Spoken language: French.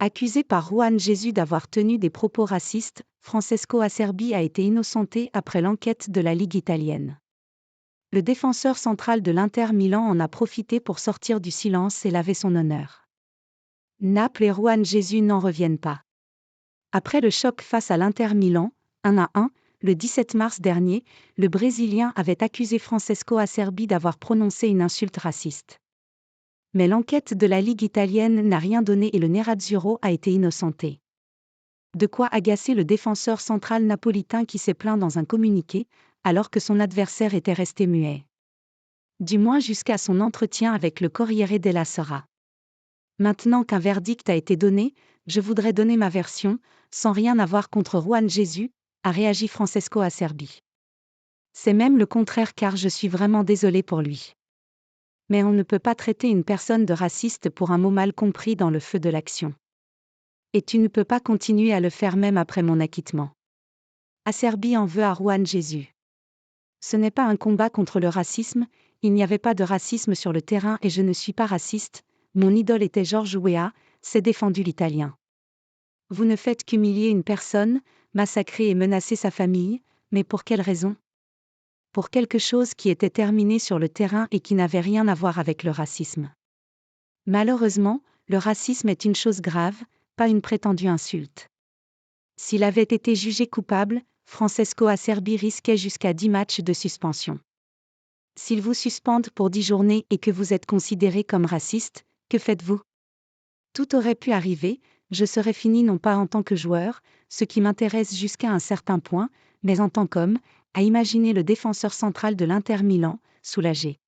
Accusé par Juan Jesus d'avoir tenu des propos racistes, Francesco Acerbi a été innocenté après l'enquête de la Ligue italienne. Le défenseur central de l'Inter Milan en a profité pour sortir du silence et laver son honneur. Naples et Juan Jesus n'en reviennent pas. Après le choc face à l'Inter Milan, 1-1, le 17 mars dernier, le Brésilien avait accusé Francesco Acerbi d'avoir prononcé une insulte raciste. Mais l'enquête de la Ligue italienne n'a rien donné et le Nerazzurro a été innocenté. De quoi agacer le défenseur central napolitain qui s'est plaint dans un communiqué, alors que son adversaire était resté muet. Du moins jusqu'à son entretien avec le Corriere della Sera. Maintenant qu'un verdict a été donné, je voudrais donner ma version, sans rien avoir contre Juan Jesus, a réagi Francesco Acerbi. C'est même le contraire car je suis vraiment désolé pour lui. Mais on ne peut pas traiter une personne de raciste pour un mot mal compris dans le feu de l'action. Et tu ne peux pas continuer à le faire même après mon acquittement. Acerbi en veut à Juan Jesus. Ce n'est pas un combat contre le racisme, il n'y avait pas de racisme sur le terrain et je ne suis pas raciste, mon idole était George Weah, s'est défendu l'Italien. Vous ne faites qu'humilier une personne, massacrer et menacer sa famille, mais pour quelle raison ? Pour quelque chose qui était terminé sur le terrain et qui n'avait rien à voir avec le racisme. Malheureusement, le racisme est une chose grave, pas une prétendue insulte. S'il avait été jugé coupable, Francesco Acerbi risquait jusqu'à 10 matchs de suspension. S'ils vous suspendent pour 10 journées et que vous êtes considéré comme raciste, que faites-vous ? Tout aurait pu arriver, je serais fini non pas en tant que joueur, ce qui m'intéresse jusqu'à un certain point, mais en tant qu'homme, à imaginer le défenseur central de l'Inter Milan, soulagé.